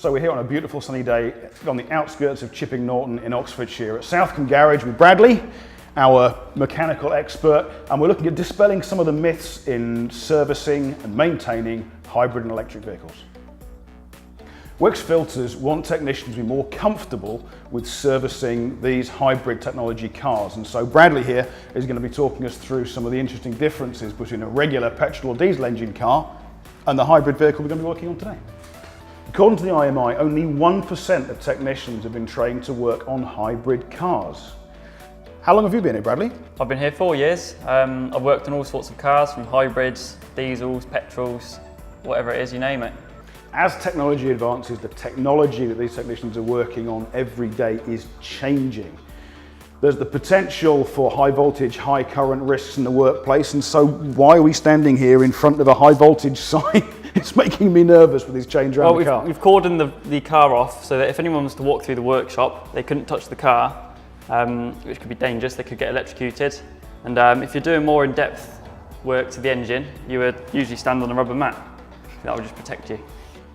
So we're here on a beautiful sunny day on the outskirts of Chipping Norton in Oxfordshire at Southcombe Garage with Bradley, our mechanical expert, and we're looking at dispelling some of the myths in servicing and maintaining hybrid and electric vehicles. WIX Filters want technicians to be more comfortable with servicing these hybrid technology cars, and so Bradley here is going to be talking us through some of the interesting differences between a regular petrol or diesel engine car and the hybrid vehicle we're going to be working on today. According to the IMI, only 1% of technicians have been trained to work on hybrid cars. How long have you been here, Bradley? I've been here 4 years. I've worked on all sorts of cars, from hybrids, diesels, petrols, whatever it is, you name it. As technology advances, the technology that these technicians are working on every day is changing. There's the potential for high voltage, high current risks in the workplace, and so why are we standing here in front of a high voltage sign? It's making me nervous with these chains around the car. We've cordoned the car off so that if anyone was to walk through the workshop, they couldn't touch the car, which could be dangerous. They could get electrocuted. And if you're doing more in-depth work to the engine, you would usually stand on a rubber mat. That would just protect you.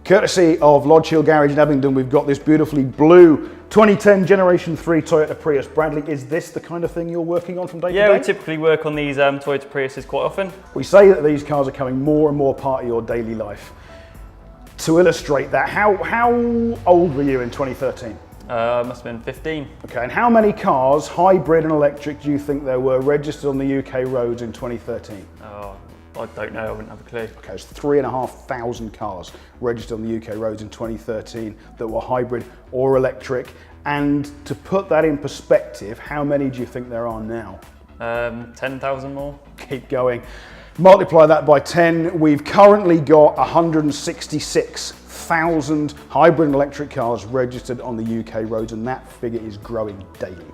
Courtesy of Lodge Hill Garage in Abingdon, we've got this beautifully blue 2010 Generation 3 Toyota Prius. Bradley, is this the kind of thing you're working on from day to day? Yeah, we typically work on these Toyota Priuses quite often. We say that these cars are becoming more and more part of your daily life. To illustrate that, how old were you in 2013? Must have been 15. Okay, and how many cars, hybrid and electric, do you think there were registered on the UK roads in 2013? Oh, I don't know, I wouldn't have a clue. Okay, it's 3,500 cars registered on the UK roads in 2013 that were hybrid or electric. And to put that in perspective, how many do you think there are now? 10,000 more. Keep going. Multiply that by 10. We've currently got 166,000 hybrid and electric cars registered on the UK roads, and that figure is growing daily.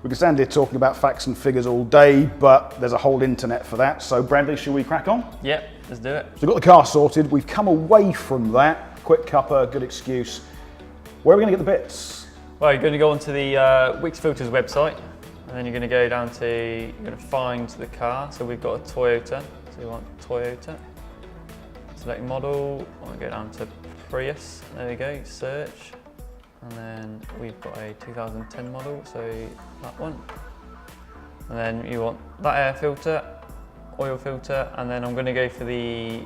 We can stand here talking about facts and figures all day, but there's a whole internet for that. So Bradley, should we crack on? Yep, let's do it. So we've got the car sorted. We've come away from that. Quick cuppa, good excuse. Where are we going to get the bits? Well, you're going to go onto the WIX Filters website, and then you're going to go down to, you're going to find the car. So we've got a Toyota, so you want Toyota. Select model, I want to go down to Prius, there we go, search. And then we've got a 2010 model, so that one. And then you want that air filter, oil filter, and then I'm going to go for I've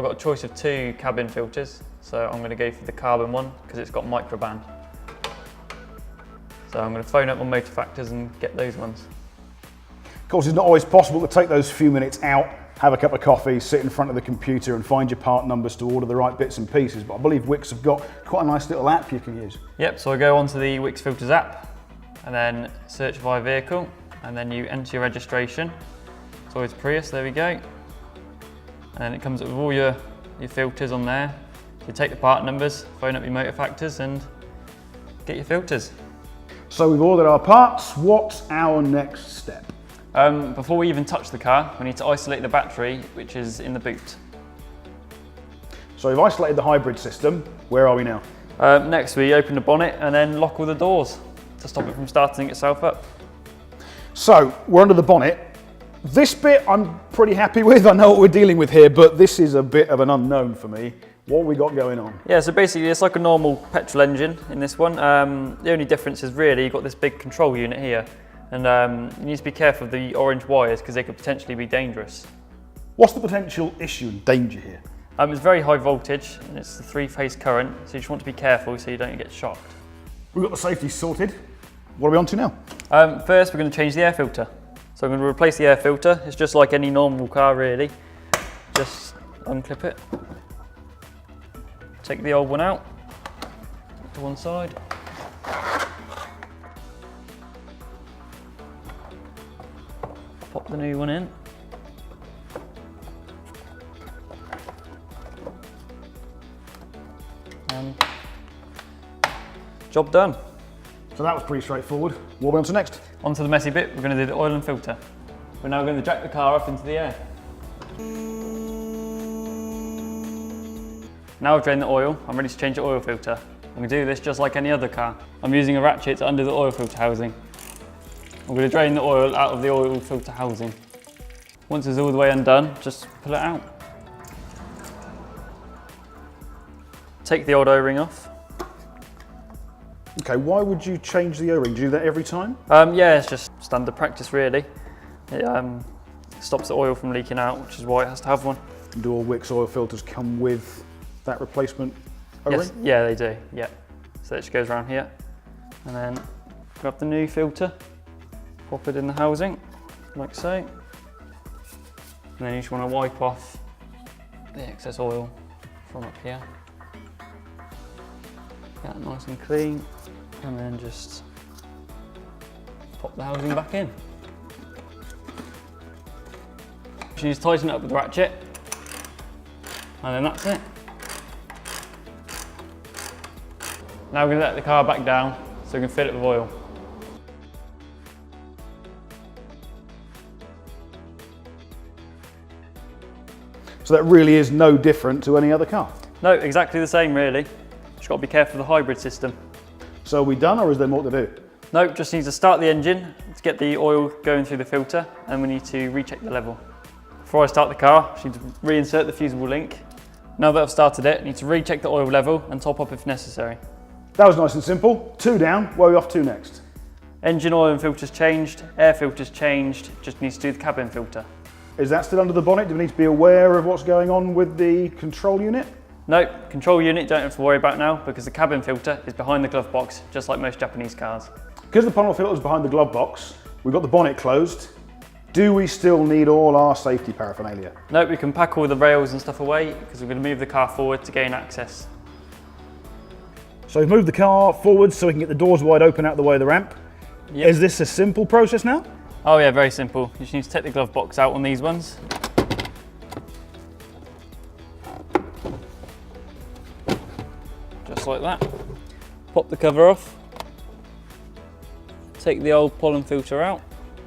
got a choice of 2 cabin filters, so I'm going to go for the carbon one because it's got microband. So I'm going to phone up on Motor Factors and get those ones. Of course, it's not always possible to take those few minutes out, have a cup of coffee, sit in front of the computer and find your part numbers to order the right bits and pieces, but I believe WIX have got quite a nice little app you can use. Yep, so I go onto the WIX Filters app and then search by vehicle, and then you enter your registration. So it's Prius, there we go. And then it comes up with all your filters on there. So you take the part numbers, phone up your Motor Factors and get your filters. So we've ordered our parts. What's our next step? Before we even touch the car, we need to isolate the battery, which is in the boot. So we've isolated the hybrid system. Where are we now? Next, we open the bonnet and then lock all the doors to stop it from starting itself up. So we're under the bonnet. This bit I'm pretty happy with. I know what we're dealing with here, but this is a bit of an unknown for me. What have we got going on? Yeah, so basically it's like a normal petrol engine in this one. The only difference is really you've got this big control unit here. And you need to be careful of the orange wires because they could potentially be dangerous. What's the potential issue and danger here? It's very high voltage and it's a 3-phase current, so you just want to be careful so you don't get shocked. We've got the safety sorted. What are we on to now? First we're going to change the air filter. So I'm going to replace the air filter. It's just like any normal car really. Just unclip it. Take the old one out to one side. Pop the new one in. And job done. So that was pretty straightforward. What are we on to next? On to the messy bit, we're going to do the oil and filter. We're now going to jack the car up into the air. Now I've drained the oil, I'm ready to change the oil filter. I'm going to do this just like any other car. I'm using a ratchet to undo the oil filter housing. I'm going to drain the oil out of the oil filter housing. Once it's all the way undone, just pull it out. take the old O-ring off. Okay, why would you change the O-ring? Do you do that every time? Yeah, it's just standard practice really. It stops the oil from leaking out, which is why it has to have one. Do all WIX oil filters come with that replacement O-ring? Yes, yeah, they do, yeah. So it just goes around here, and then grab the new filter, pop it in the housing, like so. And then you just want to wipe off the excess oil from up here. Get that nice and clean, and then just pop the housing back in. You just tighten it up with the ratchet, and then that's it. Now we're going to let the car back down so we can fill it with oil. So that really is no different to any other car? No, exactly the same really. Just got to be careful of the hybrid system. So are we done, or is there more to do? No, just need to start the engine to get the oil going through the filter, and we need to recheck the level. Before I start the car, I need to reinsert the fusible link. Now that I've started it, I need to recheck the oil level and top up if necessary. That was nice and simple. 2 down, where are we off to next? Engine oil and filters changed, air filters changed, just needs to do the cabin filter. Is that still under the bonnet? Do we need to be aware of what's going on with the control unit? No, control unit don't have to worry about now because the cabin filter is behind the glove box, just like most Japanese cars. Because the panel filter is behind the glove box, we've got the bonnet closed. Do we still need all our safety paraphernalia? No, we can pack all the rails and stuff away because we're going to move the car forward to gain access. So we've moved the car forward so we can get the doors wide open out the way of the ramp. Yep. Is this a simple process now? Oh yeah, very simple. You just need to take the glove box out on these ones. Just like that. Pop the cover off. Take the old pollen filter out.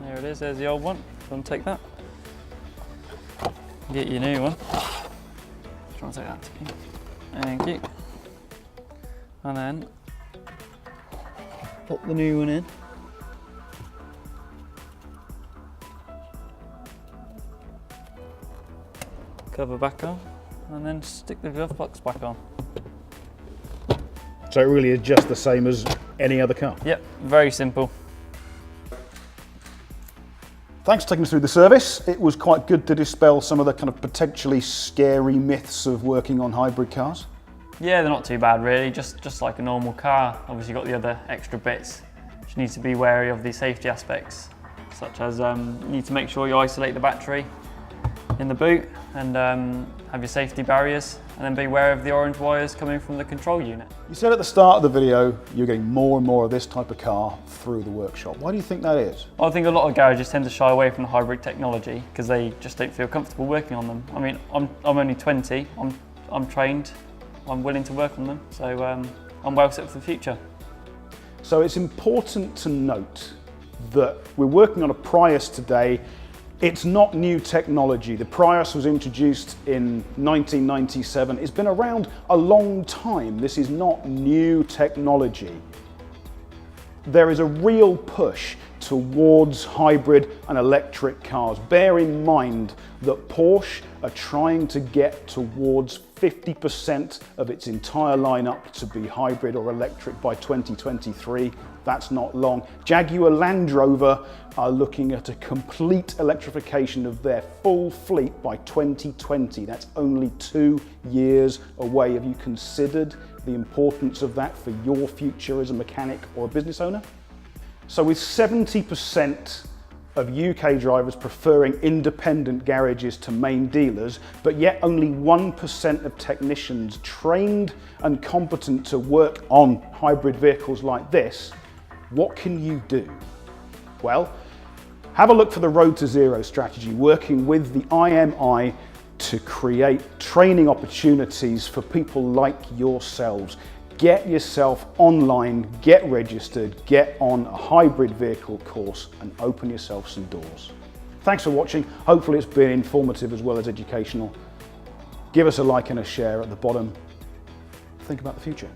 There it is, there's the old one. Take that. Get your new one. Try and take that. Thank you. And then pop the new one in. Cover back on, and then stick the glove box back on. So it really is just the same as any other car? Yep, very simple. Thanks for taking us through the service. It was quite good to dispel some of the kind of potentially scary myths of working on hybrid cars. Yeah, they're not too bad really, just like a normal car. Obviously you've got the other extra bits. Just need to be wary of the safety aspects, such as you need to make sure you isolate the battery in the boot and have your safety barriers, and then be aware of the orange wires coming from the control unit. You said at the start of the video you're getting more and more of this type of car through the workshop. Why do you think that is? I think a lot of garages tend to shy away from the hybrid technology because they just don't feel comfortable working on them. I mean, I'm only 20, I'm trained, I'm willing to work on them, so I'm well set for the future. So it's important to note that we're working on a Prius today. It's not new technology. The Prius was introduced in 1997. It's been around a long time. This is not new technology. There is a real push towards hybrid and electric cars. Bear in mind that Porsche are trying to get towards 50% of its entire lineup to be hybrid or electric by 2023. That's not long. Jaguar Land Rover are looking at a complete electrification of their full fleet by 2020. That's only 2 years away. Have you considered the importance of that for your future as a mechanic or a business owner? So with 70% of UK drivers preferring independent garages to main dealers, but yet only 1% of technicians trained and competent to work on hybrid vehicles like this, what can you do? Well, have a look for the Road to Zero strategy, working with the IMI to create training opportunities for people like yourselves. Get yourself online, get registered, get on a hybrid vehicle course and open yourself some doors. Thanks for watching. Hopefully it's been informative as well as educational. Give us a like and a share at the bottom. Think about the future.